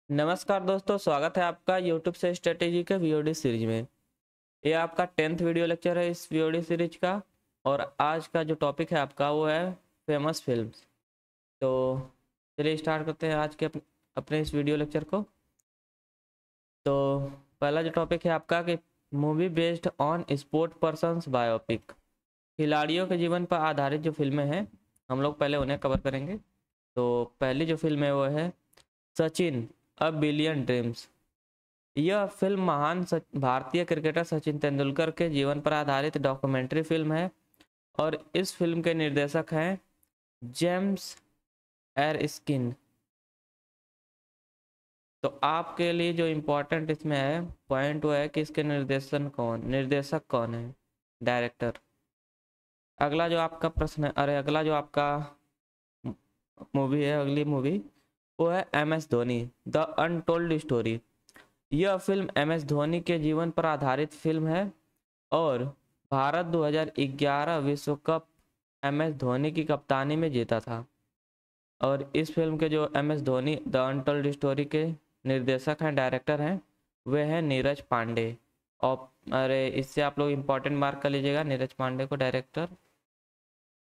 नमस्कार दोस्तों, स्वागत है आपका YouTube से स्ट्रेटेजी के वीओडी सीरीज में। ये आपका 10th वीडियो लेक्चर है इस वीओडी सीरीज का। और आज का जो टॉपिक है आपका वो है फेमस फिल्म्स। तो चलिए स्टार्ट करते हैं आज के अपने इस वीडियो लेक्चर को। तो पहला जो टॉपिक है आपका कि movie based on sport persons biopic, खिलाड़ियों के जीवन पर आधारित जो फिल्में हैं हम लोग पहले उन्हें कवर करेंगे। तो पहली जो फिल्म है वो है सचिन अ बिलियन ड्रीम्स। यह फिल्म महान भारतीय क्रिकेटर सचिन तेंदुलकर के जीवन पर आधारित डॉक्यूमेंट्री फिल्म है और इस फिल्म के निर्देशक हैं जेम्स एरस्किन। तो आपके लिए जो इम्पोर्टेंट इसमें है पॉइंट वो है कि इसके निर्देशक कौन है, डायरेक्टर। अगला जो आपका प्रश्न है, अगला जो आपका मूवी है, अगली मूवी वो है MS Dhoni the untold story. यह फिल्म MS धोनी के जीवन पर आधारित फिल्म है और भारत 2011 विश्व कप MS धोनी की कप्तानी में जीता था। और इस फिल्म के जो MS Dhoni the untold story के निर्देशक हैं, डायरेक्टर हैं, वे हैं नीरज पांडे। और इससे आप लोग इम्पोर्टेंट मार्क कर लीजिएगा, नीरज पांडे को डायरेक्टर।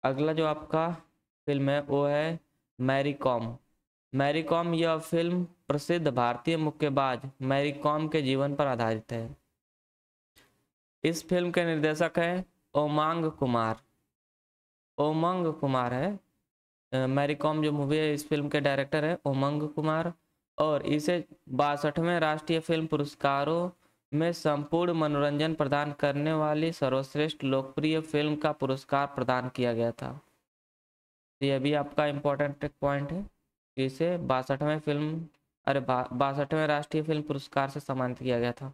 अगला जो आपका फिल्म है वो है मैरी कॉम। मैरी कॉम यह फिल्म प्रसिद्ध भारतीय मुक्केबाज मैरी कॉम के जीवन पर आधारित है। इस फिल्म के निर्देशक हैं ओमांग कुमार। ओमंग कुमार है। मैरी कॉम जो मूवी है इस फिल्म के डायरेक्टर है ओमंग कुमार। और इसे 62वें राष्ट्रीय फिल्म पुरस्कारों में संपूर्ण मनोरंजन प्रदान करने वाली सर्वश्रेष्ठ लोकप्रिय फिल्म का पुरस्कार प्रदान किया गया था। यह भी आपका इम्पोर्टेंट पॉइंट है कि इसे 62वें राष्ट्रीय फिल्म पुरस्कार से सम्मानित किया गया था।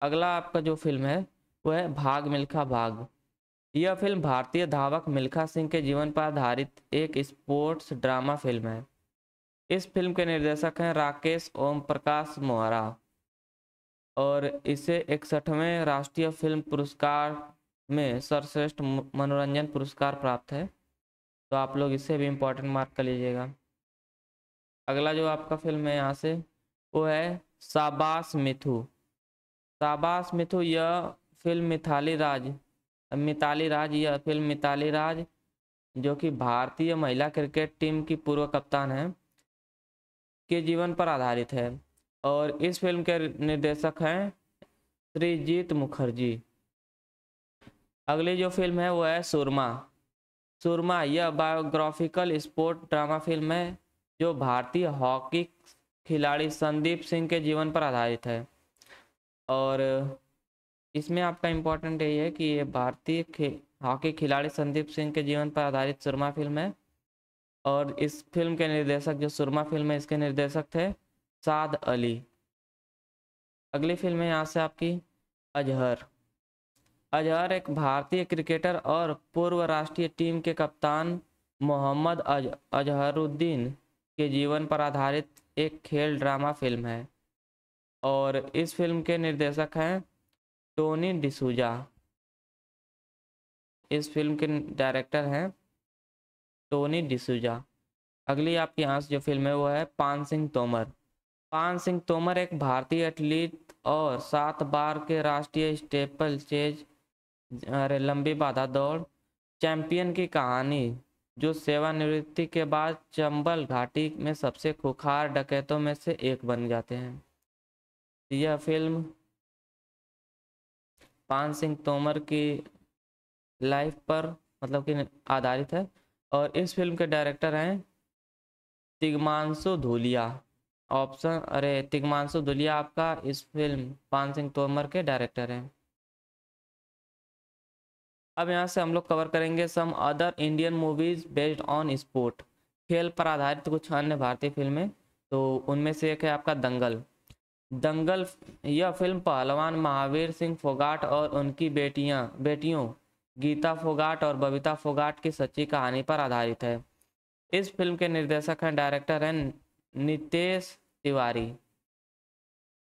अगला आपका जो फिल्म है वह है भाग मिल्खा भाग। यह फिल्म भारतीय धावक मिल्खा सिंह के जीवन पर आधारित एक स्पोर्ट्स ड्रामा फिल्म है। इस फिल्म के निर्देशक हैं राकेश ओम प्रकाश मोहरा और इसे 61वें राष्ट्रीय फिल्म पुरस्कार में सर्वश्रेष्ठ मनोरंजन पुरस्कार प्राप्त है। तो आप लोग इससे भी इम्पोर्टेंट मार्क कर लीजिएगा। अगला जो आपका फिल्म है यहाँ से वो है शाबाश मिथु। शाबाश मिथु यह फिल्म मिताली राज जो कि भारतीय महिला क्रिकेट टीम की पूर्व कप्तान है के जीवन पर आधारित है। और इस फिल्म के निर्देशक हैं त्रिजीत मुखर्जी। अगली जो फिल्म है वो है सुरमा। सुरमा यह बायोग्राफिकल स्पोर्ट ड्रामा फिल्म है जो भारतीय हॉकी खिलाड़ी संदीप सिंह के जीवन पर आधारित है। और इसमें आपका इम्पोर्टेंट यही है कि ये हॉकी खिलाड़ी संदीप सिंह के जीवन पर आधारित सुरमा फिल्म है। और इस फिल्म के निर्देशक, जो सुरमा फिल्म है इसके निर्देशक थे साद अली। अगली फिल्म है यहाँ से आपकी अजहर। अजहर एक भारतीय क्रिकेटर और पूर्व राष्ट्रीय टीम के कप्तान मोहम्मद अजहरुद्दीन के जीवन पर आधारित एक खेल ड्रामा फिल्म है। और इस फिल्म के निर्देशक हैं टोनी डिसूजा। इस फिल्म के डायरेक्टर हैं टोनी डिसूजा। अगली आपकी यहाँ से जो फिल्म है वो है पान सिंह तोमर। पान सिंह तोमर एक भारतीय एथलीट और 7 बार के राष्ट्रीय स्टेपल चेज लंबी बाधा दौड़ चैंपियन की कहानी, जो सेवानिवृत्ति के बाद चंबल घाटी में सबसे खूंखार डकैतों में से एक बन जाते हैं। यह फिल्म पान सिंह तोमर की लाइफ पर मतलब कि आधारित है। और इस फिल्म के डायरेक्टर हैं तिग्मांशु धूलिया। तिग्मांशु धूलिया आपका इस फिल्म पान सिंह तोमर के डायरेक्टर हैं। अब यहाँ से हम लोग कवर करेंगे some other Indian movies based on sport, खेल पर आधारित कुछ अन्य भारतीय फिल्में। तो उनमें से एक है आपका दंगल। दंगल यह फिल्म पहलवान महावीर सिंह फोगाट और उनकी बेटियों गीता फोगाट और बबीता फोगाट की सच्ची कहानी पर आधारित है। इस फिल्म के निर्देशक हैं, डायरेक्टर हैं नितेश तिवारी।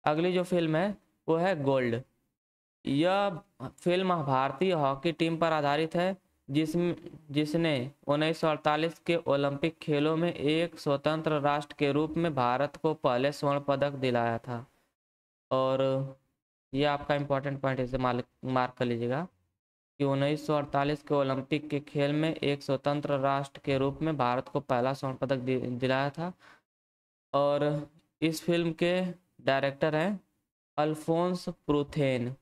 अगली जो फिल्म है वो है गोल्ड। यह फिल्म भारतीय हॉकी टीम पर आधारित है जिसने 1948 के ओलंपिक खेलों में एक स्वतंत्र राष्ट्र के रूप में भारत को पहले स्वर्ण पदक दिलाया था। और ये आपका इम्पोर्टेंट पॉइंट, इसे मार्क कर लीजिएगा कि 1948 के ओलंपिक के खेल में एक स्वतंत्र राष्ट्र के रूप में भारत को पहला स्वर्ण पदक दिलाया था। और इस फिल्म के डायरेक्टर हैं अल्फोंस प्रूथेन।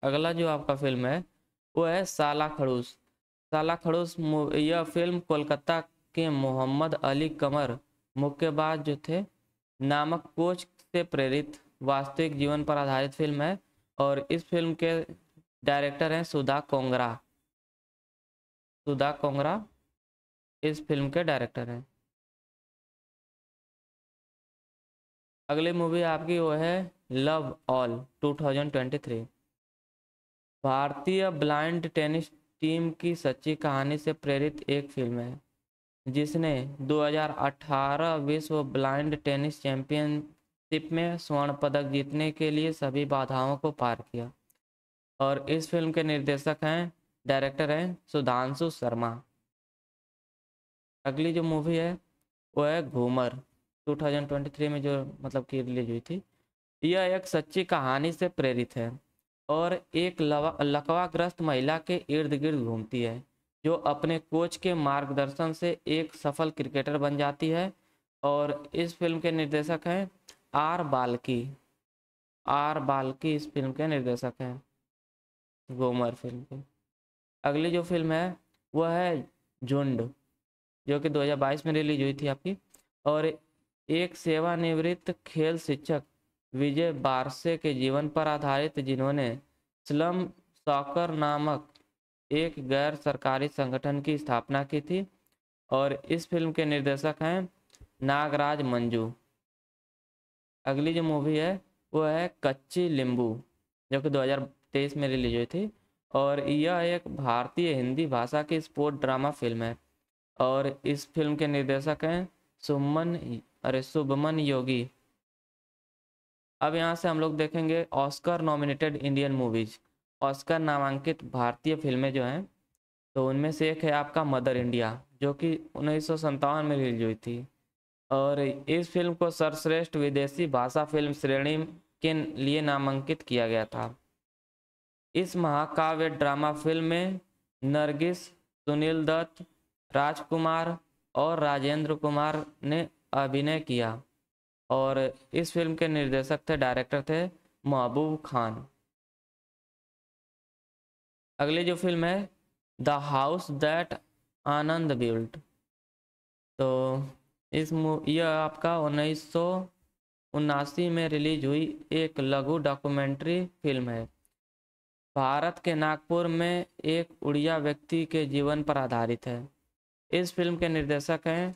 अगला जो आपका फिल्म है वो है साला खड़ूस। साला खड़ूस यह फिल्म कोलकाता के मोहम्मद अली कमर मुक्केबाज जो थे नामक कोच से प्रेरित वास्तविक जीवन पर आधारित फिल्म है। और इस फिल्म के डायरेक्टर हैं सुधा कोंगरा। सुधा कोंगरा इस फिल्म के डायरेक्टर हैं। अगली मूवी आपकी वो है लव ऑल 2023। भारतीय ब्लाइंड टेनिस टीम की सच्ची कहानी से प्रेरित एक फिल्म है जिसने 2018 विश्व ब्लाइंड टेनिस चैंपियनशिप में स्वर्ण पदक जीतने के लिए सभी बाधाओं को पार किया। और इस फिल्म के निर्देशक हैं, डायरेक्टर हैं सुधांशु शर्मा। अगली जो मूवी है वो है घूमर 2023 में जो मतलब कि रिलीज हुई थी। यह एक सच्ची कहानी से प्रेरित है और एक लकवाग्रस्त महिला के इर्द गिर्द घूमती है जो अपने कोच के मार्गदर्शन से एक सफल क्रिकेटर बन जाती है। और इस फिल्म के निर्देशक हैं आर बाल्की। आर बाल्की इस फिल्म के निर्देशक हैं घूमर फिल्म के। अगली जो फिल्म है वह है झुंड जो कि 2022 में रिलीज हुई थी आपकी। और एक सेवानिवृत्त खेल शिक्षक विजय बारसे के जीवन पर आधारित जिन्होंने स्लम सॉकर नामक एक गैर सरकारी संगठन की स्थापना की थी। और इस फिल्म के निर्देशक हैं नागराज मंजू। अगली जो मूवी है वो है कच्ची लींबू जो कि 2023 में रिलीज हुई थी। और यह एक भारतीय हिंदी भाषा की स्पोर्ट ड्रामा फिल्म है। और इस फिल्म के निर्देशक हैं शुभमन योगी। अब यहाँ से हम लोग देखेंगे Oscar nominated Indian movies, Oscar नामांकित भारतीय फिल्में जो हैं। तो उनमें से एक है आपका मदर इंडिया जो कि 1957 में रिलीज हुई थी। और इस फिल्म को सर्वश्रेष्ठ विदेशी भाषा फिल्म श्रेणी के लिए नामांकित किया गया था। इस महाकाव्य ड्रामा फिल्म में नरगिस, सुनील दत्त, राजकुमार और राजेंद्र कुमार ने अभिनय किया। और इस फिल्म के निर्देशक थे, डायरेक्टर थे महबूब खान। अगली जो फिल्म है the house that Anand built. तो यह आपका 1979 में रिलीज हुई एक लघु डॉक्यूमेंट्री फिल्म है। भारत के नागपुर में एक उड़िया व्यक्ति के जीवन पर आधारित है। इस फिल्म के निर्देशक हैं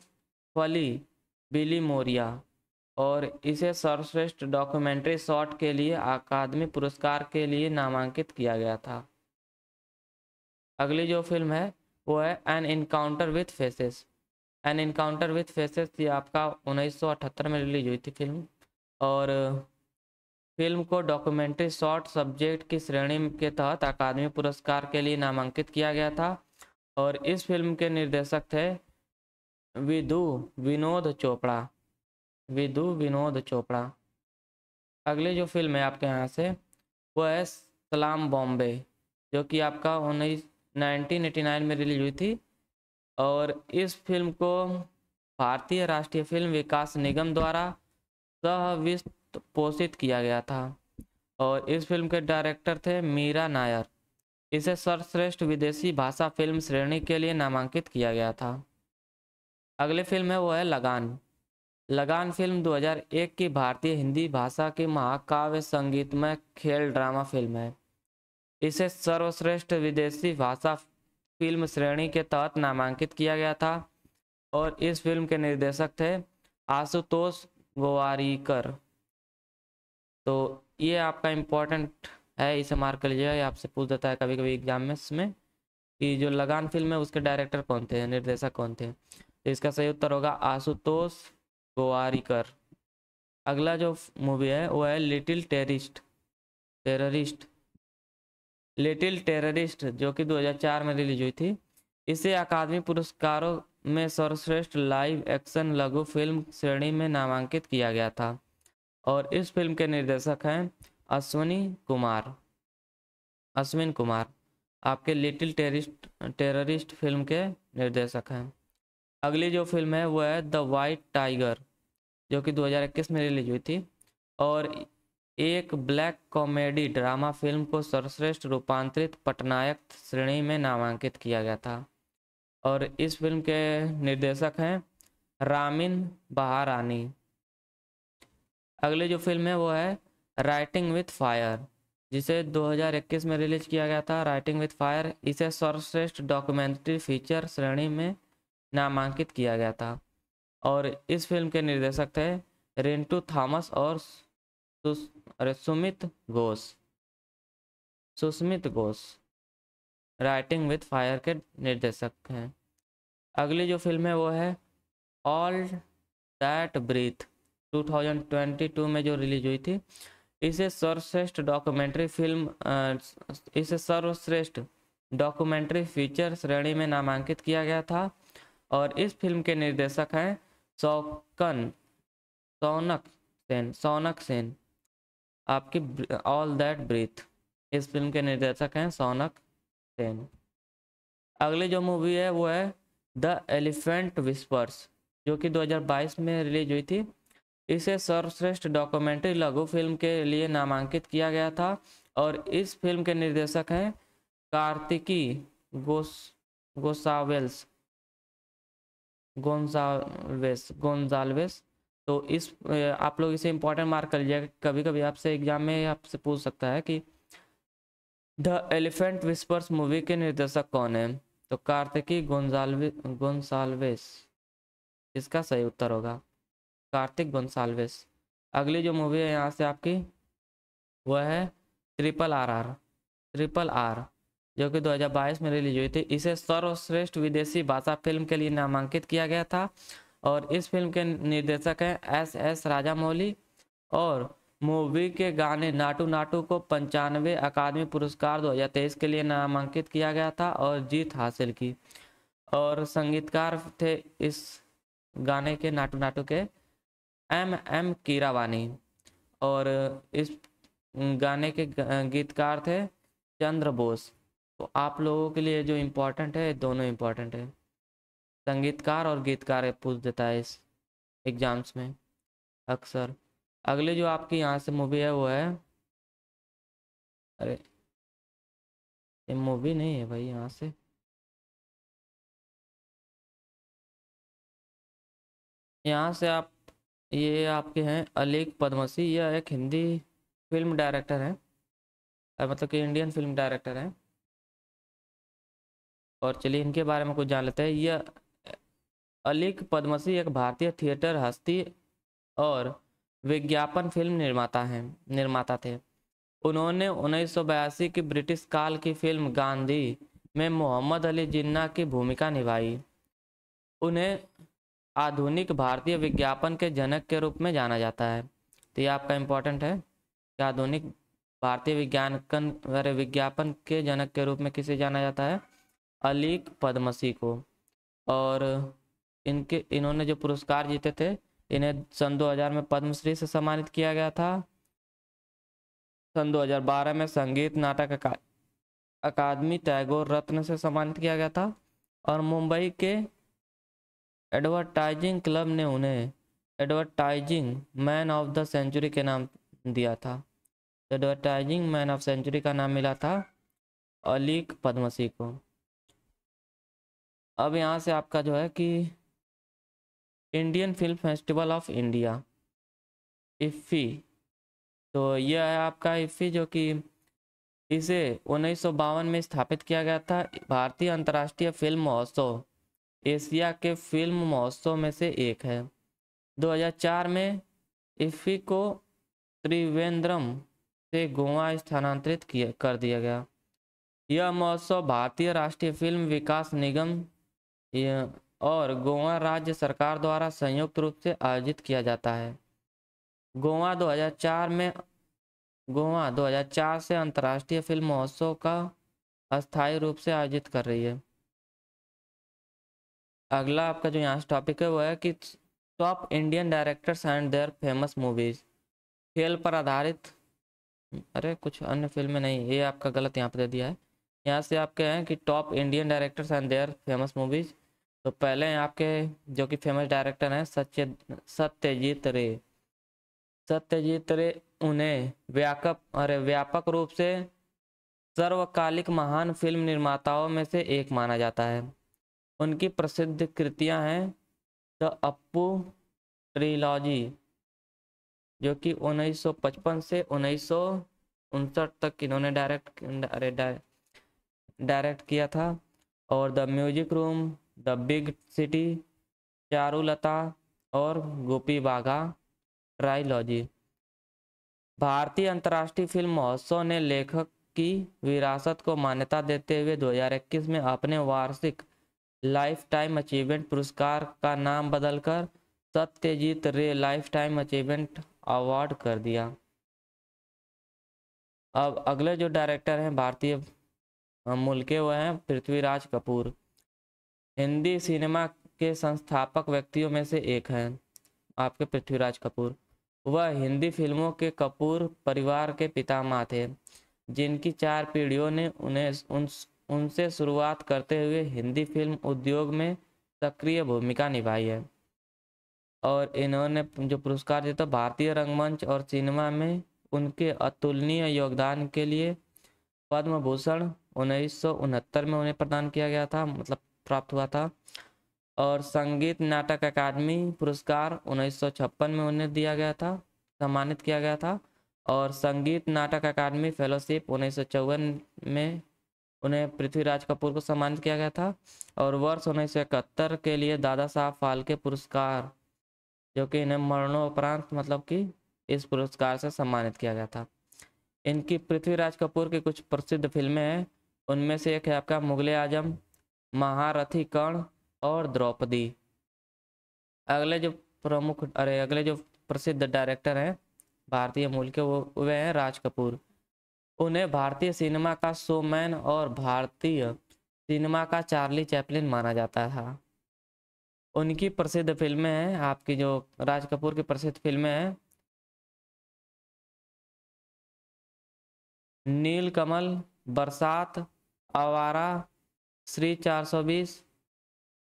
फली बिली मोरिया। और इसे सर्वश्रेष्ठ डॉक्यूमेंट्री शॉट के लिए अकादमी पुरस्कार के लिए नामांकित किया गया था। अगली जो फिल्म है वो है an encounter with faces. An encounter with faces ये आपका 1978 में रिलीज हुई थी फिल्म। और फिल्म को डॉक्यूमेंट्री शॉर्ट सब्जेक्ट की श्रेणी के तहत अकादमी पुरस्कार के लिए नामांकित किया गया था। और इस फिल्म के निर्देशक थे विधु विनोद चोपड़ा। विधु विनोद चोपड़ा। अगली जो फिल्म है आपके यहाँ से वो है सलाम बॉम्बे जो कि आपका 1989 में रिलीज हुई थी। और इस फिल्म को भारतीय राष्ट्रीय फिल्म विकास निगम द्वारा सह वित्त पोषित किया गया था। और इस फिल्म के डायरेक्टर थे मीरा नायर। इसे सर्वश्रेष्ठ विदेशी भाषा फिल्म श्रेणी के लिए नामांकित किया गया था। अगली फिल्म है वो है लगान। लगान फिल्म 2001 की भारतीय हिंदी भाषा की महाकाव्य संगीतमय खेल ड्रामा फिल्म है। इसे सर्वश्रेष्ठ विदेशी भाषा फिल्म श्रेणी के तहत नामांकित किया गया था। और इस फिल्म के निर्देशक थे आशुतोष गोवारिकर। तो ये आपका इम्पोर्टेंट है, इसे मार्क कर लीजिएगा। ये आपसे पूछ देता है कभी कभी एग्जाम में इसमें कि जो लगान फिल्म है उसके डायरेक्टर कौन थे, निर्देशक कौन थे। तो इसका सही उत्तर होगा आशुतोष गोवारिकर। अगला जो मूवी है वो है लिटिल टेररिस्ट। लिटिल टेररिस्ट जो कि 2004 में रिलीज हुई थी, इसे अकादमी पुरस्कारों में सर्वश्रेष्ठ लाइव एक्शन लघु फिल्म श्रेणी में नामांकित किया गया था। और इस फिल्म के निर्देशक हैं अश्विन कुमार आपके लिटिल टेररिस्ट फिल्म के निर्देशक हैं। अगली जो फिल्म है वो है द वाइट टाइगर जो कि 2021 में रिलीज हुई थी और एक ब्लैक कॉमेडी ड्रामा फिल्म को सर्वश्रेष्ठ रूपांतरित पटनायक श्रेणी में नामांकित किया गया था। और इस फिल्म के निर्देशक हैं रामिन बहारानी। अगली जो फिल्म है वो है राइटिंग विथ फायर जिसे 2021 में रिलीज किया गया था। राइटिंग विथ फायर इसे सर्वश्रेष्ठ डॉक्यूमेंट्री फीचर श्रेणी में नामांकित किया गया था। और इस फिल्म के निर्देशक थे रिंटू थॉमस और Susmit Ghosh writing with fire के निर्देशक हैं। अगली जो फिल्म है वो है ऑल दैट ब्रीथ 2022 में जो रिलीज हुई थी। इसे सर्वश्रेष्ठ डॉक्यूमेंट्री फीचर श्रेणी में नामांकित किया गया था। और इस फिल्म के निर्देशक हैं सौनक सेन आपकी ऑल दैट ब्रीथ इस फिल्म के निर्देशक हैं सौनक सेन। अगली जो मूवी है वो है द एलिफेंट विस्पर्स जो कि 2022 में रिलीज हुई थी। इसे सर्वश्रेष्ठ डॉक्यूमेंट्री लघु फिल्म के लिए नामांकित किया गया था। और इस फिल्म के निर्देशक हैं कार्तिकी गोंजाल्वेस। तो इस आप लोग इसे इंपॉर्टेंट मार्क कर लीजिएगा, कभी कभी आपसे एग्जाम में आपसे पूछ सकता है कि द एलिफेंट विस्पर्स मूवी के निर्देशक कौन है। तो कार्तिकी गोंसाल्वेस इसका सही उत्तर होगा, कार्तिक गोंसाल्वेस। अगली जो मूवी है यहाँ से आपकी वह है ट्रिपल आर जो कि 2022 में रिलीज हुई थी। इसे सर्वश्रेष्ठ विदेशी भाषा फिल्म के लिए नामांकित किया गया था। और इस फिल्म के निर्देशक हैं एस राजामौली। और मूवी के गाने नाटू नाटू को 95 अकादमी पुरस्कार 2023 के लिए नामांकित किया गया था और जीत हासिल की। और संगीतकार थे इस गाने के नाटू नाटू के एम कीरावानी। और इस गाने के गीतकार थे चंद्र बोस। तो आप लोगों के लिए जो इम्पोर्टेंट है दोनों इम्पोर्टेंट है, संगीतकार और गीतकार पूछ देता है इस एग्जाम्स में अक्सर। अगली जो आपकी यहाँ से मूवी है वो है, अरे ये मूवी नहीं है भाई, यहाँ से आप ये आपके हैं अलीक पद्मसी। यह एक हिंदी फिल्म डायरेक्टर है, मतलब कि इंडियन फिल्म डायरेक्टर है। और चलिए इनके बारे में कुछ जान लेते हैं। यह अलीक पद्मसी एक भारतीय थिएटर हस्ती और विज्ञापन फिल्म निर्माता थे। उन्होंने 1982 की ब्रिटिश काल की फिल्म गांधी में मोहम्मद अली जिन्ना की भूमिका निभाई। उन्हें आधुनिक भारतीय विज्ञापन के जनक के रूप में जाना जाता है। तो ये आपका इम्पोर्टेंट है कि आधुनिक भारतीय विज्ञापन के जनक के रूप में किसे जाना जाता है, अलीक पद्मसी को। और इन्होंने जो पुरस्कार जीते थे, इन्हें सन 2000 में पद्मश्री से सम्मानित किया गया था। सन 2012 में संगीत नाटक अकादमी टैगोर रत्न से सम्मानित किया गया था। और मुंबई के एडवर्टाइजिंग क्लब ने उन्हें advertising man of the century के नाम दिया था। एडवर्टाइजिंग मैन ऑफ सेंचुरी का नाम मिला था अलीक पद्मसी को। अब यहाँ से आपका जो है कि Indian film festival of India IFFI, तो यह है आपका इफ्फी जो कि इसे 1952 में स्थापित किया गया था। भारतीय अंतर्राष्ट्रीय फिल्म महोत्सव एशिया के फिल्म महोत्सव में से एक है। 2004 में इफ्फी को त्रिवेंद्रम से गोवा स्थानांतरित कर दिया गया। यह महोत्सव भारतीय राष्ट्रीय फिल्म विकास निगम और गोवा राज्य सरकार द्वारा संयुक्त रूप से आयोजित किया जाता है। गोवा 2004 में गोवा 2004 से अंतर्राष्ट्रीय फिल्म महोत्सव का अस्थायी रूप से आयोजित कर रही है। अगला आपका जो यहाँ टॉपिक है वो है कि top Indian directors and their famous movies. खेल पर आधारित, अरे कुछ अन्य फिल्में नहीं, ये आपका गलत यहाँ पे दे दिया है। यहाँ से आपके हैं कि top Indian directors and their famous movies. तो पहले हैं आपके जो कि फेमस डायरेक्टर हैं सत्यजीत रे। सत्यजीत रे उन्हें व्यापक रूप से सर्वकालिक महान फिल्म निर्माताओं में से एक माना जाता है। उनकी प्रसिद्ध कृतियां हैं द अप्पू ट्रिलॉजी, जो कि 1955 से 1959 तक इन्होंने डायरेक्ट किया था। और the music room, the big city, Charulata और गोपी बाघा ट्राइलॉजी। भारतीय अंतर्राष्ट्रीय फिल्म महोत्सव ने लेखक की विरासत को मान्यता देते हुए 2021 में अपने वार्षिक लाइफ टाइम अचीवमेंट पुरस्कार का नाम बदलकर सत्यजीत रे लाइफ टाइम अचीवमेंट अवार्ड कर दिया। अब अगले जो डायरेक्टर हैं भारतीय मूल के, वो हैं पृथ्वीराज कपूर। हिंदी सिनेमा के संस्थापक व्यक्तियों में से एक हैं आपके पृथ्वीराज कपूर। वह हिंदी फिल्मों के कपूर परिवार के पितामह थे, जिनकी 4 पीढ़ियों ने उनसे शुरुआत करते हुए हिंदी फिल्म उद्योग में सक्रिय भूमिका निभाई है। और इन्होंने जो पुरस्कार जीता भारतीय रंगमंच और सिनेमा में उनके अतुलनीय योगदान के लिए पद्म भूषण 1969 में उन्हें प्रदान किया गया था, मतलब प्राप्त हुआ था। और संगीत नाटक अकादमी पुरस्कार 1956 में उन्हें दिया गया था, सम्मानित किया गया था। और संगीत नाटक अकादमी फेलोशिप 1954 में उन्हें पृथ्वीराज कपूर को सम्मानित किया गया था। और वर्ष 1971 के लिए दादा साहब फाल्के पुरस्कार, जो कि इन्हें मरणोपरांत मतलब कि इस पुरस्कार से सम्मानित किया गया था। इनकी पृथ्वीराज कपूर की कुछ प्रसिद्ध फिल्में हैं, उनमें से एक है आपका मुगले आजम, महारथी कर्ण और द्रौपदी। अगले जो प्रसिद्ध डायरेक्टर हैं भारतीय मूल के, वो वे हैं राज कपूर। उन्हें भारतीय सिनेमा का शोमैन और भारतीय सिनेमा का चार्ली चैपलिन माना जाता था। उनकी प्रसिद्ध फिल्में हैं आपकी, जो राज कपूर की प्रसिद्ध फिल्में हैं नीलकमल, बरसात, आवारा, श्री 420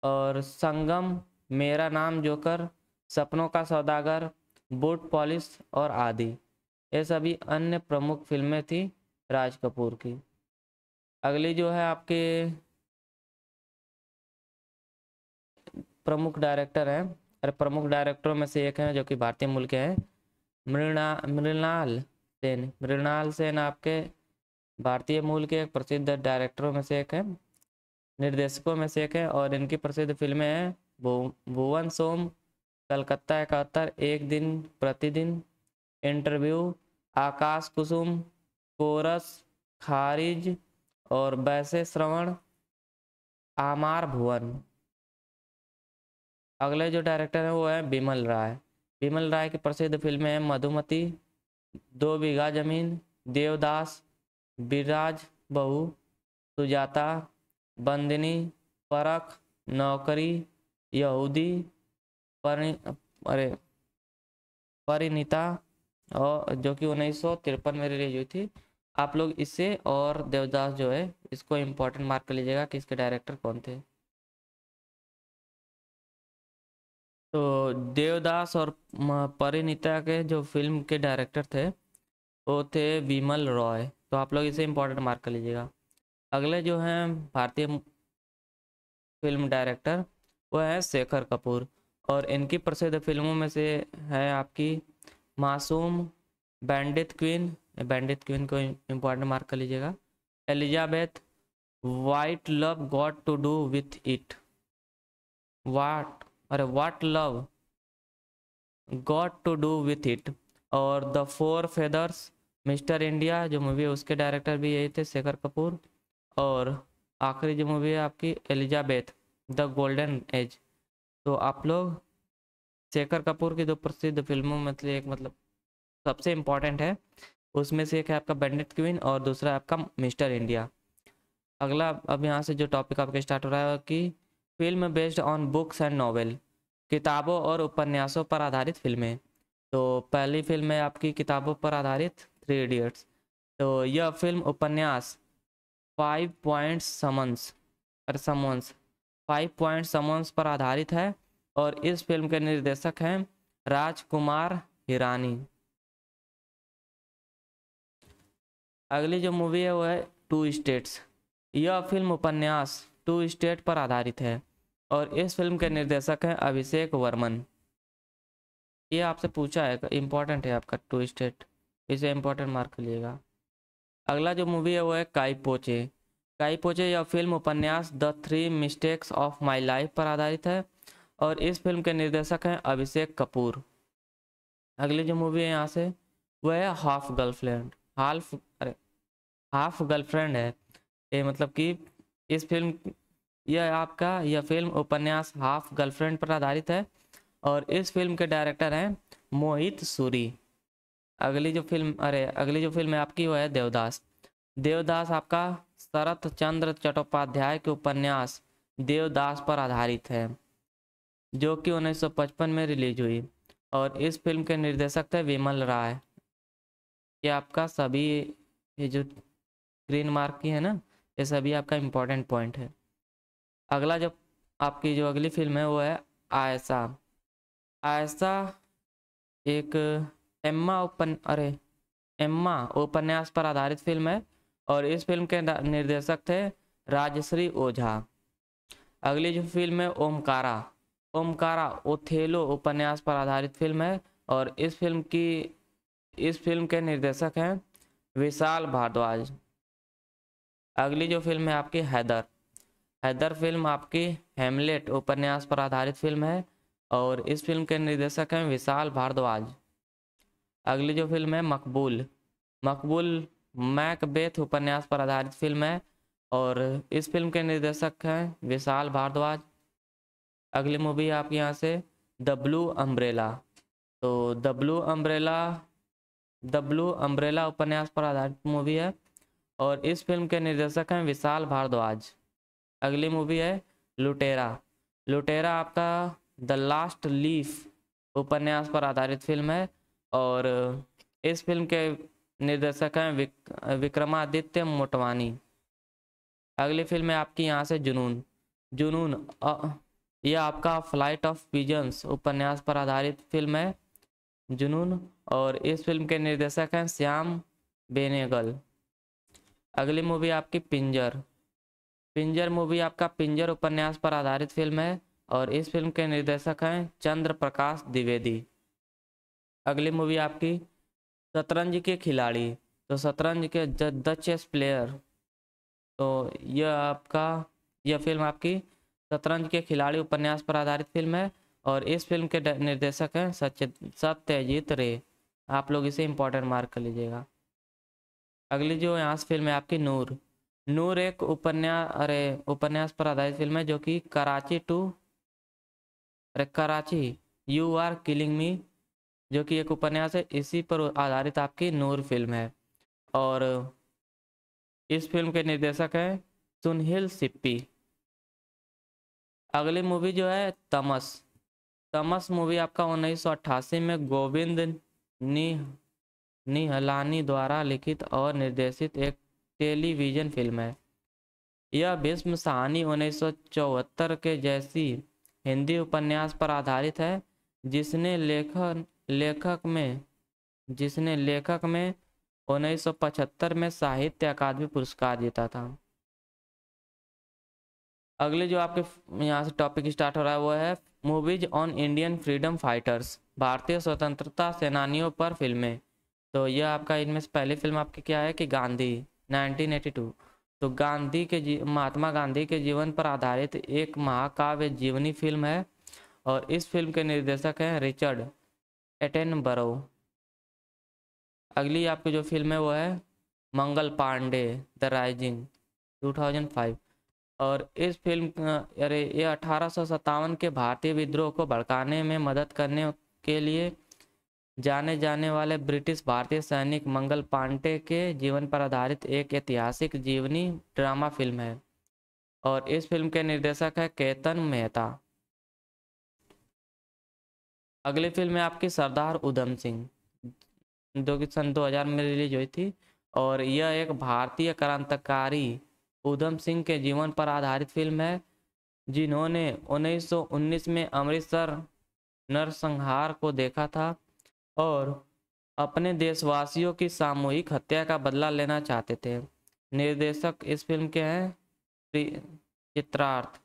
और संगम, मेरा नाम जोकर, सपनों का सौदागर, बूट पॉलिश और आदि। ये सभी अन्य प्रमुख फिल्में थी राज कपूर की। अगली जो है आपके प्रमुख डायरेक्टर हैं, अरे प्रमुख डायरेक्टरों में से एक हैं जो कि भारतीय मूल के हैं मृणाल सेन आपके भारतीय मूल के एक प्रसिद्ध डायरेक्टरों में से एक है, निर्देशकों में से एक है। और इनकी प्रसिद्ध फिल्में हैं भुवन सोम, कलकत्ता 71, एक दिन प्रतिदिन, इंटरव्यू, आकाश कुसुम, कोरस, खारिज और वैसे श्रवण, आमार भुवन। अगले जो डायरेक्टर है वो है बिमल राय। बिमल राय की प्रसिद्ध फिल्में हैं मधुमती, 2 बीघा जमीन, देवदास, विराज बहू, सुजाता, बंदिनी, परख, नौकरी, यहूदी, परिणीता, और जो कि 1953 में रिलीज हुई थी। आप लोग इसे और देवदास जो है इसको इम्पोर्टेंट मार्क कर लीजिएगा कि इसके डायरेक्टर कौन थे। तो देवदास और परिणीता के जो फिल्म के डायरेक्टर थे वो थे विमल रॉय, तो आप लोग इसे इम्पोर्टेंट मार्क कर लीजिएगा। अगले जो हैं भारतीय फिल्म डायरेक्टर वो है शेखर कपूर। और इनकी प्रसिद्ध फिल्मों में से है आपकी मासूम, बैंडिट क्वीन को इम्पोर्टेंट मार्क कर लीजिएगा, Elizabeth, what love got to do with it, what love got to do with it, और द 4 फेदर्स, मिस्टर इंडिया जो मूवी है उसके डायरेक्टर भी यही थे शेखर कपूर। और आखिरी जो मूवी है आपकी एलिजाबेथ द गोल्डन एज। तो आप लोग शेखर कपूर की दो प्रसिद्ध फिल्मों में से एक, मतलब सबसे इम्पोर्टेंट है उसमें से एक है आपका बैंडिट क्वीन और दूसरा है आपका मिस्टर इंडिया। अगला अब यहाँ से जो टॉपिक आपके स्टार्ट हो रहा है कि film based on books and novel, किताबों और उपन्यासों पर आधारित फिल्में। तो पहली फिल्म है आपकी किताबों पर आधारित, थ्री इडियट्स। तो यह फिल्म उपन्यास 5 पॉइंट समन्स पर आधारित है और इस फिल्म के निर्देशक हैं राजकुमार हिरानी। अगली जो मूवी है वो है टू स्टेट्स। यह फिल्म उपन्यास टू स्टेट पर आधारित है और इस फिल्म के निर्देशक हैं अभिषेक वर्मन। ये आपसे पूछा है, इम्पोर्टेंट है आपका टू स्टेट, इसे इम्पोर्टेंट मार्क लीजिएगा। अगला जो मूवी है वो है काईपोचे। काईपोचे यह फिल्म उपन्यास the three mistakes of my life पर आधारित है और इस फिल्म के निर्देशक हैं अभिषेक कपूर। अगली जो मूवी है यहाँ से वो है हाफ गर्लफ्रेंड। हाफ गर्लफ्रेंड है ये, मतलब कि इस फिल्म यह फिल्म उपन्यास हाफ गर्लफ्रेंड पर आधारित है और इस फिल्म के डायरेक्टर हैं मोहित सूरी। अगली जो फिल्म है आपकी वो है देवदास। देवदास आपका शरत चंद्र चट्टोपाध्याय के उपन्यास देवदास पर आधारित है जो कि 1955 में रिलीज हुई और इस फिल्म के निर्देशक थे विमल राय। ये आपका सभी, ये जो ग्रीन मार्क की है ना, ये सभी आपका इम्पोर्टेंट पॉइंट है। अगला जो आपकी जो अगली फिल्म है वो है आयशा। आयशा एक एम्मा उपन्यास पर आधारित फिल्म है और इस फिल्म के निर्देशक थे राजश्री ओझा। अगली जो फिल्म है ओमकारा ओथेलो उपन्यास पर आधारित फिल्म है और इस फिल्म के निर्देशक हैं विशाल भारद्वाज। अगली जो फिल्म है आपकी हैदर फिल्म आपकी हेमलेट उपन्यास पर आधारित फिल्म है और इस फिल्म के निर्देशक हैं विशाल भारद्वाज। अगली जो फिल्म है मकबूल मैकबेथ उपन्यास पर आधारित फिल्म है और इस फिल्म के निर्देशक हैं विशाल भारद्वाज। अगली मूवी आपके यहाँ से द ब्लू अम्ब्रेला। तो द ब्लू अम्ब्रेला उपन्यास पर आधारित मूवी है और इस फिल्म के निर्देशक हैं विशाल भारद्वाज। अगली मूवी है लुटेरा आपका द लास्ट लीफ उपन्यास पर आधारित फिल्म है और इस फिल्म के निर्देशक हैं विक्रमादित्य मोटवानी। अगली फिल्म है आपकी यहाँ से जुनून यह आपका फ्लाइट ऑफ पिजन्स उपन्यास पर आधारित फिल्म है जुनून और इस फिल्म के निर्देशक हैं श्याम बेनेगल। अगली मूवी आपकी पिंजर मूवी आपका पिंजर उपन्यास पर आधारित फिल्म है और इस फिल्म के निर्देशक हैं चंद्र प्रकाश द्विवेदी। अगली मूवी आपकी शतरंज के खिलाड़ी। तो शतरंज के द चेस प्लेयर। तो यह फिल्म आपकी शतरंज के खिलाड़ी उपन्यास पर आधारित फिल्म है और इस फिल्म के निर्देशक हैं सत्यजीत रे। आप लोग इसे इम्पोर्टेंट मार्क कर लीजिएगा। अगली जो यहाँ से फिल्म है आपकी नूर एक उपन्यास पर आधारित फिल्म है जो कि Karachi you are killing me जो कि एक उपन्यास है, इसी पर आधारित आपकी नूर फिल्म है और इस फिल्म के निर्देशक हैं सुनील सिप्पी। अगली मूवी जो है तमस मूवी आपका 1988 में गोविंद निहलानी द्वारा लिखित और निर्देशित एक टेलीविजन फिल्म है। यह भीष्म साहनी 1974 के जैसी हिंदी उपन्यास पर आधारित है जिसने लेखक में 1975 में साहित्य अकादमी पुरस्कार जीता था। अगले जो आपके यहाँ से टॉपिक स्टार्ट हो रहा है वो है movies on Indian freedom fighters, भारतीय स्वतंत्रता सेनानियों पर फिल्में। तो यह आपका इनमें से पहली फिल्म आपकी क्या है कि गांधी 1982। तो महात्मा गांधी के जीवन पर आधारित एक महाकाव्य जीवनी फिल्म है और इस फिल्म के निर्देशक हैं रिचर्ड एटनबरो। अगली आपकी जो फिल्म है वो है मंगल पांडे द राइजिंग 2005 और इस फिल्म ये 1857 के भारतीय विद्रोह को भड़काने में मदद करने के लिए जाने जाने वाले ब्रिटिश भारतीय सैनिक मंगल पांडे के जीवन पर आधारित एक ऐतिहासिक जीवनी ड्रामा फिल्म है और इस फिल्म के निर्देशक है केतन मेहता। अगली फिल्म है आपकी सरदार उधम सिंह, जो कि सन 2000 में रिलीज हुई थी और यह एक भारतीय क्रांतिकारी उधम सिंह के जीवन पर आधारित फिल्म है, जिन्होंने 1919 में अमृतसर नरसंहार को देखा था और अपने देशवासियों की सामूहिक हत्या का बदला लेना चाहते थे। निर्देशक इस फिल्म के हैं चित्रार्थ।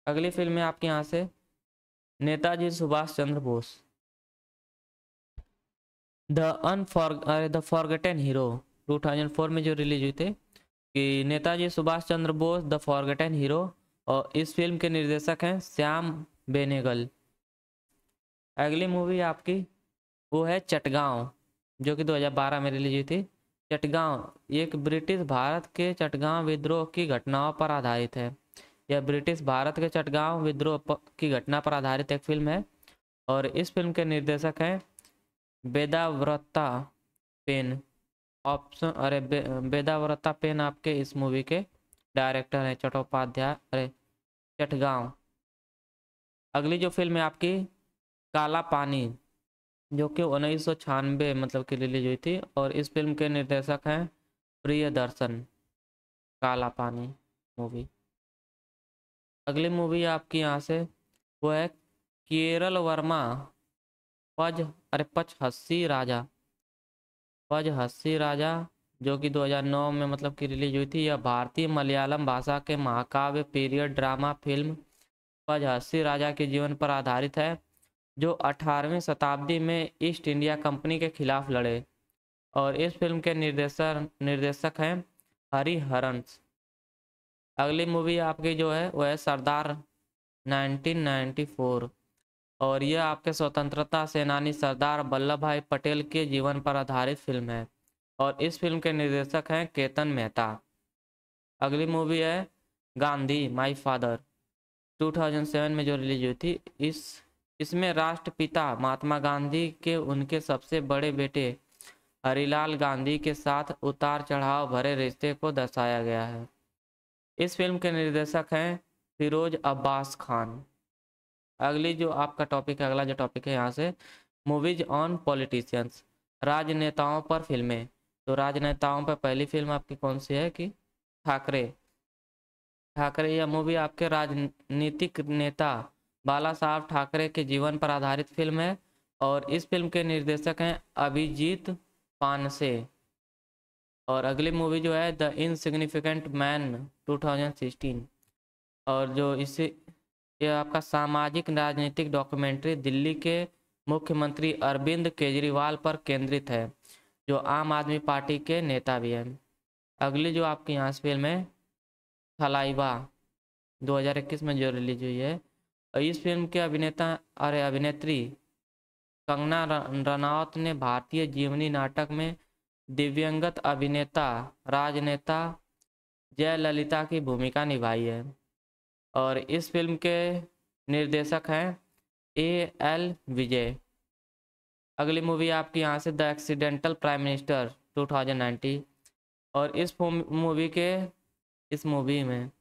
अगली फिल्म है आपके यहाँ से Netaji Subhash Chandra Bose, the forgotten hero, 2004 में जो रिलीज हुई थी कि Netaji Subhash Chandra Bose the forgotten hero, और इस फिल्म के निर्देशक हैं श्याम बेनेगल। अगली मूवी आपकी वो है चटगांव, जो कि 2012 में रिलीज हुई थी। चटगांव एक ब्रिटिश भारत के चटगांव विद्रोह की घटनाओं पर आधारित है। यह ब्रिटिश भारत के चटगांव विद्रोह की घटना पर आधारित एक फिल्म है और इस फिल्म के निर्देशक हैं बेदाव्रता पेन। ऑप्शन बेदाव्रता पेन आपके इस मूवी के डायरेक्टर हैं चट्टोपाध्याय चटगांव। अगली जो फिल्म है आपकी काला पानी, जो कि 1996 मतलब की रिलीज हुई थी और इस फिल्म के निर्देशक हैं प्रियदर्शन। काला पानी मूवी। अगली मूवी आपकी यहाँ से वो है केरल वर्मा पचहस्सी राजा, पचहस्सी राजा, जो कि 2009 में मतलब की रिलीज हुई थी। यह भारतीय मलयालम भाषा के महाकाव्य पीरियड ड्रामा फिल्म पचहस्सी राजा के जीवन पर आधारित है, जो 18वीं शताब्दी में ईस्ट इंडिया कंपनी के खिलाफ लड़े और इस फिल्म के निर्देशक हैं हरिहरन्स। अगली मूवी आपकी जो है वह है सरदार 1994 और यह आपके स्वतंत्रता सेनानी सरदार वल्लभ भाई पटेल के जीवन पर आधारित फिल्म है और इस फिल्म के निर्देशक हैं केतन मेहता। अगली मूवी है गांधी माय फादर, 2007 में जो रिलीज हुई थी। इसमें राष्ट्रपिता महात्मा गांधी के उनके सबसे बड़े बेटे हरिलाल गांधी के साथ उतार चढ़ाव भरे रिश्ते को दर्शाया गया है। इस फिल्म के निर्देशक हैं फिरोज अब्बास खान। अगली जो आपका टॉपिक है, अगला जो टॉपिक है यहाँ से मूवीज ऑन पॉलिटिशियंस, राजनेताओं पर फिल्में। तो राजनेताओं पर पहली फिल्म आपकी कौन सी है कि ठाकरे। ठाकरे यह मूवी आपके राजनीतिक नेता बाला साहब ठाकरे के जीवन पर आधारित फिल्म है और इस फिल्म के निर्देशक हैं अभिजीत पानसे। और अगली मूवी जो है द इनसिग्निफिकेंट मैन 2016 और जो इसे यह आपका सामाजिक राजनीतिक डॉक्यूमेंट्री दिल्ली के मुख्यमंत्री अरविंद केजरीवाल पर केंद्रित है, जो आम आदमी पार्टी के नेता भी हैं। अगली जो आपकी यहाँ से फिल्म है थलाइवा, 2021 में जो रिलीज हुई है। इस फिल्म के अभिनेत्री कंगना रनौत ने भारतीय जीवनी नाटक में दिव्यंगत अभिनेता राजनेता जयललिता की भूमिका निभाई है और इस फिल्म के निर्देशक हैं A.L. विजय। अगली मूवी आपकी यहाँ से द एक्सीडेंटल प्राइम मिनिस्टर 2019 और इस मूवी में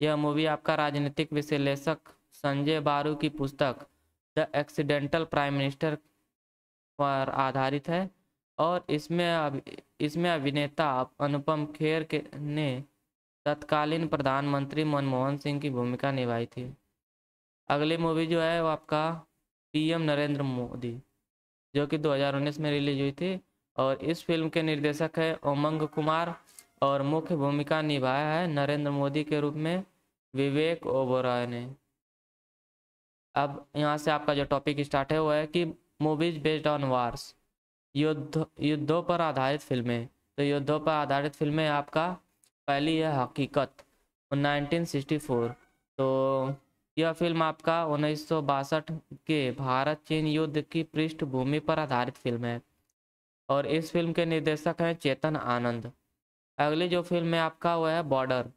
यह मूवी आपका राजनीतिक विश्लेषक संजय बारू की पुस्तक द एक्सीडेंटल प्राइम मिनिस्टर पर आधारित है और इसमें अभिनेता अनुपम खेर ने तत्कालीन प्रधानमंत्री मनमोहन सिंह की भूमिका निभाई थी। अगली मूवी जो है वो आपका PM नरेंद्र मोदी, जो कि 2019 में रिलीज हुई थी और इस फिल्म के निर्देशक है उमंग कुमार और मुख्य भूमिका निभाया है नरेंद्र मोदी के रूप में विवेक ओबरॉय ने। अब यहाँ से आपका जो टॉपिक स्टार्ट है वो है कि मूवीज बेस्ड ऑन वार्स, युद्धों पर आधारित फिल्में। तो युद्धों पर आधारित फिल्में आपका पहली है हकीकत 1964। तो यह फिल्म आपका 1962 के भारत चीन युद्ध की पृष्ठभूमि पर आधारित फिल्म है और इस फिल्म के निर्देशक हैं चेतन आनंद। अगली जो फिल्म है आपका वो है बॉर्डर,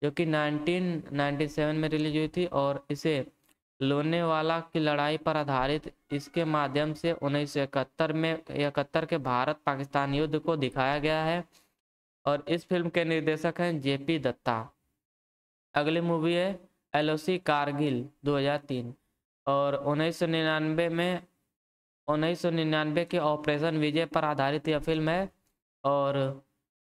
जो कि 1997 में रिलीज हुई थी और इसे लोनावाला की लड़ाई पर आधारित इसके माध्यम से 1971 में 71 के भारत पाकिस्तान युद्ध को दिखाया गया है और इस फिल्म के निर्देशक हैं जेपी दत्ता। अगली मूवी है एलओसी कारगिल 2003 और 1999 के ऑपरेशन विजय पर आधारित यह फिल्म है और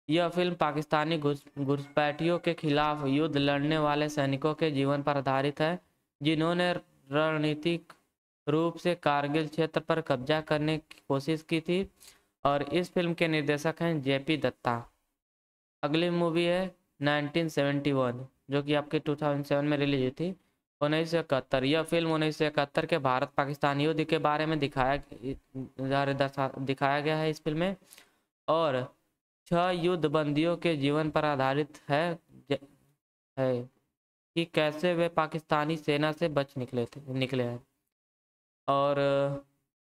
यह फिल्म पाकिस्तानी घुसपैठियों के खिलाफ युद्ध लड़ने वाले सैनिकों के जीवन पर आधारित है जिन्होंने रणनीतिक रूप से कारगिल क्षेत्र पर कब्जा करने की कोशिश की थी और इस फिल्म के निर्देशक हैं जेपी दत्ता। अगली मूवी है 1971 जो कि आपके 2007 में रिलीज हुई थी। 1971 यह फिल्म 1971 के भारत पाकिस्तान युद्ध के बारे में दिखाया गया है इस फिल्म में और 6 युद्ध बंदियों के जीवन पर आधारित है कि कैसे वे पाकिस्तानी सेना से बच निकले हैं और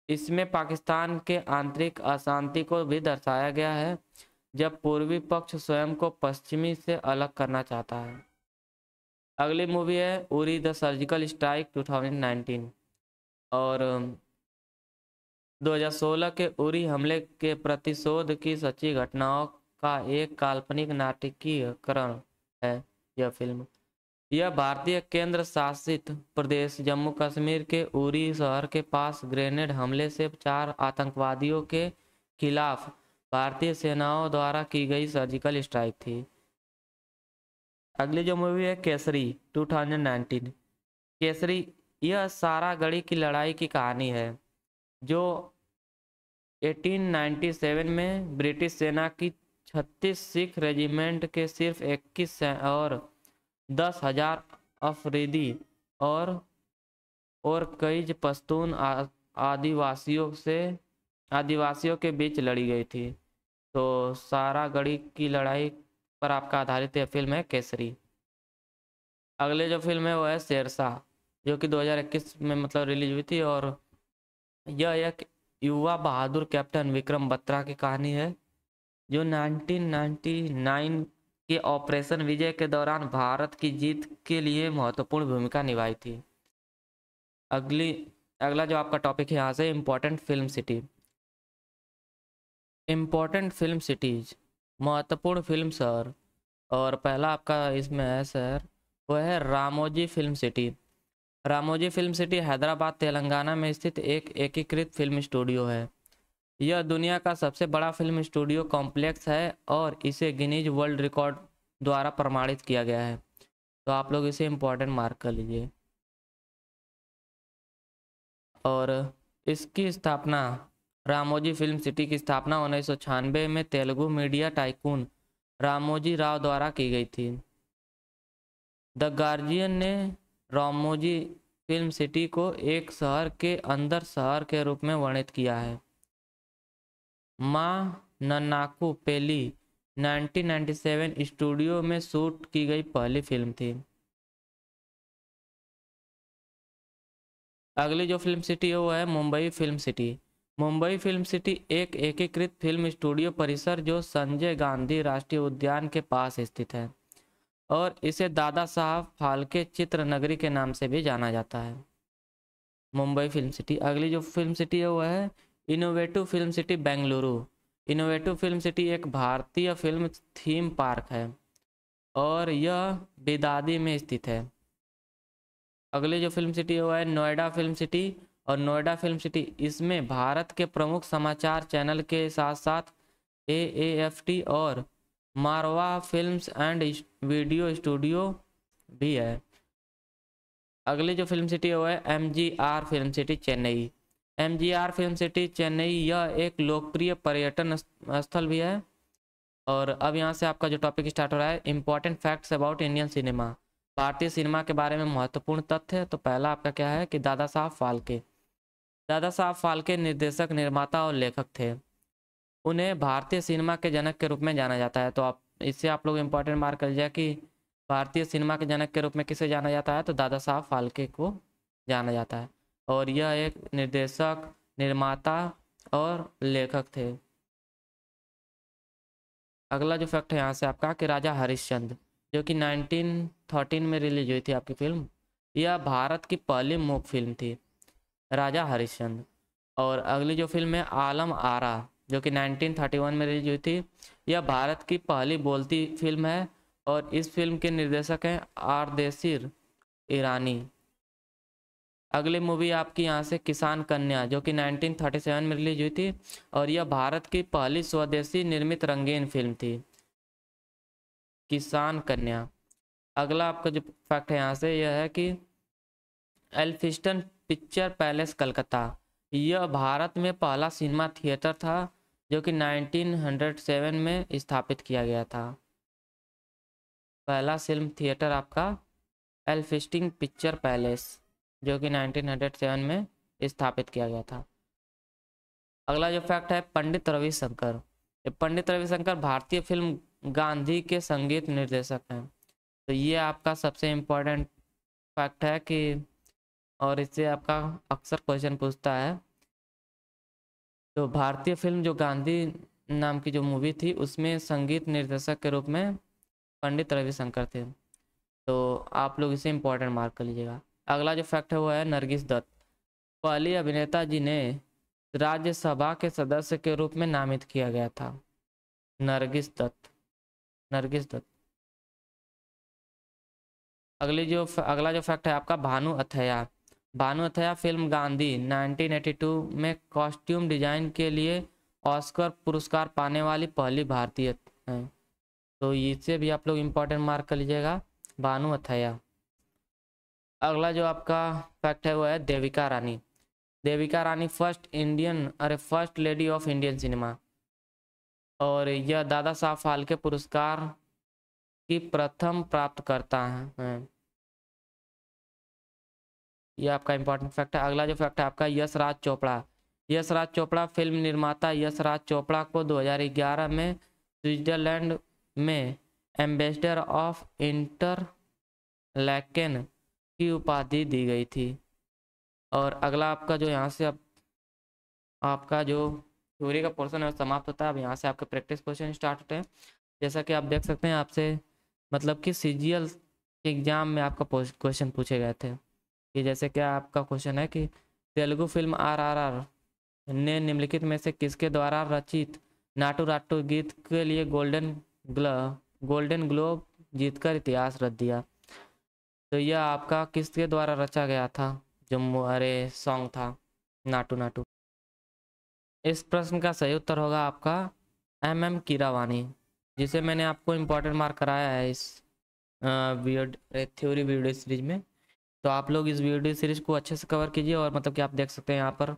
इसमें पाकिस्तान के आंतरिक अशांति को भी दर्शाया गया है जब पूर्वी पक्ष स्वयं को पश्चिमी से अलग करना चाहता है। अगली मूवी है उरी द सर्जिकल स्ट्राइक 2019 और 2016 के उरी हमले के प्रतिशोध की सच्ची घटनाओं का एक काल्पनिक नाटकीयकरण है। यह फिल्म यह भारतीय केंद्र शासित प्रदेश जम्मू कश्मीर के उरी शहर के पास ग्रेनेड हमले से 4 आतंकवादियों के खिलाफ भारतीय सेनाओं द्वारा की गई सर्जिकल स्ट्राइक थी। अगली जो मूवी है केसरी 2019 केसरी यह सारागढ़ी की लड़ाई की कहानी है जो 1897 में ब्रिटिश सेना की 36 सिख रेजिमेंट के सिर्फ 21 और 10,000 अफरीदी और कई पश्तून आदिवासियों के बीच लड़ी गई थी। तो सारागढ़ी की लड़ाई पर आपका आधारित यह फिल्म है केसरी। अगले जो फिल्म है वो है शेरशाह जो कि 2021 में मतलब रिलीज हुई थी और यह एक युवा बहादुर कैप्टन विक्रम बत्रा की कहानी है जो 1999 के ऑपरेशन विजय के दौरान भारत की जीत के लिए महत्वपूर्ण भूमिका निभाई थी। अगला जो आपका टॉपिक है यहाँ से important film city. Important film cities महत्वपूर्ण फिल्म शहर और पहला आपका इसमें है शहर वो है Ramoji film city. Ramoji film city Hyderabad Telangana में स्थित एक एकीकृत फिल्म स्टूडियो है। यह दुनिया का सबसे बड़ा फिल्म स्टूडियो कॉम्प्लेक्स है और इसे गिनीज वर्ल्ड रिकॉर्ड द्वारा प्रमाणित किया गया है। तो आप लोग इसे इम्पोर्टेंट मार्क कर लीजिए। और इसकी स्थापना रामोजी फिल्म सिटी की स्थापना 1996 में तेलुगु मीडिया टाइकून रामोजी राव द्वारा की गई थी। द गार्जियन ने रामोजी फिल्म सिटी को एक शहर के अंदर शहर के रूप में वर्णित किया है। माँ नन्नाकू पेली 1997 स्टूडियो में शूट की गई पहली फिल्म थी। अगली जो फिल्म सिटी है वो है Mumbai film city. Mumbai film city एक एकीकृत फिल्म स्टूडियो परिसर जो संजय गांधी राष्ट्रीय उद्यान के पास स्थित है और इसे दादा साहब फाल्के चित्र नगरी के नाम से भी जाना जाता है। Mumbai film city. अगली जो फिल्म सिटी है वो है innovative film city Bengaluru. Innovative film city एक भारतीय फिल्म थीम पार्क है और यह बिदादी में स्थित है। अगली जो फिल्म सिटी है वो है नोएडा फिल्म सिटी और नोएडा फिल्म सिटी इसमें भारत के प्रमुख समाचार चैनल के साथ साथ AAFT और मारवा फिल्म्स एंड वीडियो स्टूडियो भी है। अगली जो फिल्म सिटी है वो है MGR film city Chennai. MGR film city Chennai यह एक लोकप्रिय पर्यटन स्थल भी है। और अब यहाँ से आपका जो टॉपिक स्टार्ट हो रहा है important facts about Indian cinema. भारतीय सिनेमा के बारे में महत्वपूर्ण तथ्य। तो पहला आपका क्या है कि दादा साहब फाल्के निर्देशक निर्माता और लेखक थे। उन्हें भारतीय सिनेमा के जनक के रूप में जाना जाता है। तो आप इससे आप लोग इम्पोर्टेंट मार्क कर लीजिए कि भारतीय सिनेमा के जनक के रूप में किसे जाना जाता है तो दादा साहब फाल्के को जाना जाता है और यह एक निर्देशक निर्माता और लेखक थे। अगला जो फैक्ट है यहाँ से आपका कि राजा हरिश्चंद्र जो कि 1913 में रिलीज हुई थी आपकी फिल्म यह भारत की पहली मूक फिल्म थी, राजा हरिश्चंद्र। और अगली जो फिल्म है आलम आरा, जो कि 1931 में रिलीज हुई थी, यह भारत की पहली बोलती फिल्म है और इस फिल्म के निर्देशक हैं आरदेशिर ईरानी। अगली मूवी आपकी यहाँ से किसान कन्या, जो कि 1937 में रिलीज हुई थी और यह भारत की पहली स्वदेशी निर्मित रंगीन फिल्म थी, किसान कन्या। अगला आपका जो फैक्ट है यहाँ से यह है कि एल्फिस्टन पिक्चर पैलेस कलकत्ता, यह भारत में पहला सिनेमा थिएटर था जो कि 1907 में स्थापित किया गया था। पहला फिल्म थिएटर आपका एल्फिस्टन पिक्चर पैलेस, जो कि 1907 में स्थापित किया गया था। अगला जो फैक्ट है पंडित रविशंकर, पंडित रविशंकर भारतीय फिल्म गांधी के संगीत निर्देशक हैं। तो ये आपका सबसे इम्पोर्टेंट फैक्ट है कि, और इससे आपका अक्सर क्वेश्चन पूछता है। तो भारतीय फिल्म जो गांधी नाम की जो मूवी थी उसमें संगीत निर्देशक के रूप में पंडित रविशंकर थे। तो आप लोग इसे इम्पोर्टेंट मार्क कर लीजिएगा। अगला जो फैक्ट है वो है नरगिस दत्त, पहली अभिनेता जिन्हें राज्यसभा के सदस्य के रूप में नामित किया गया था, नरगिस दत्त, नरगिस दत्त। अगला जो फैक्ट है आपका भानु अथैया, भानु अथैया फिल्म गांधी 1982 में कॉस्ट्यूम डिजाइन के लिए ऑस्कर पुरस्कार पाने वाली पहली भारतीय हैं। तो इससे भी आप लोग इम्पोर्टेंट मार्क कर लीजिएगा, भानु अथैया। अगला जो आपका फैक्ट है वो है Devika Rani, Devika Rani first lady of Indian cinema, और यह दादा साहब फाल्के पुरस्कार की प्रथम प्राप्तकर्ता हैं। यह आपका इंपॉर्टेंट फैक्ट है। अगला जो फैक्ट है आपका यश राज चोपड़ा, यश राज चोपड़ा फिल्म निर्माता यश राज चोपड़ा को 2011 में स्विट्जरलैंड में एम्बेसडर ऑफ इंटरलैकेन की उपाधि दी गई थी। और अगला आपका जो यहाँ से आपका जो थ्योरी का पोर्शन है समाप्त होता है। अब यहाँ से आपके प्रैक्टिस क्वेश्चन स्टार्ट होते हैं। जैसा कि आप देख सकते हैं, आपसे मतलब कि सीजीएल एग्जाम में आपका क्वेश्चन पूछे गए थे कि जैसे क्या आपका क्वेश्चन है कि तेलुगु फिल्म आरआरआर ने निम्नलिखित में से किसके द्वारा रचित नाटू राटू गीत के लिए गोल्डन ग्लोब जीतकर इतिहास रच दिया। तो यह आपका किसके द्वारा रचा गया था, जो सॉन्ग था नाटू नाटू। इस प्रश्न का सही उत्तर होगा आपका MM कीरावानी, जिसे मैंने आपको इम्पोर्टेंट मार्क कराया है इस थ्योरी वीडियो सीरीज में। तो आप लोग इस वीडियो सीरीज को अच्छे से कवर कीजिए। और मतलब कि आप देख सकते हैं यहाँ पर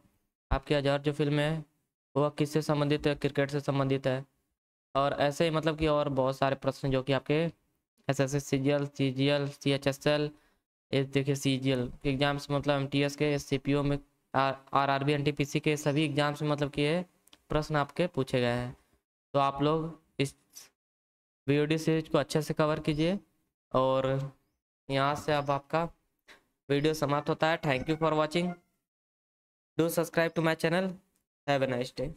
आपकी हजार जो फिल्म है वह किससे संबंधित है, क्रिकेट से संबंधित है। और ऐसे ही मतलब कि और बहुत सारे प्रश्न जो कि आपके SSC CGL CGL CHSL, देखिए CGL एग्जाम्स मतलब MTS के CPO में RRB NTPC के सभी एग्जाम्स में मतलब कि ये प्रश्न आपके पूछे गए हैं। तो आप लोग इस वीडियो सीरीज को अच्छे से कवर कीजिए। और यहाँ से अब आपका वीडियो समाप्त होता है। Thank you for watching, do subscribe to my channel, have a nice day.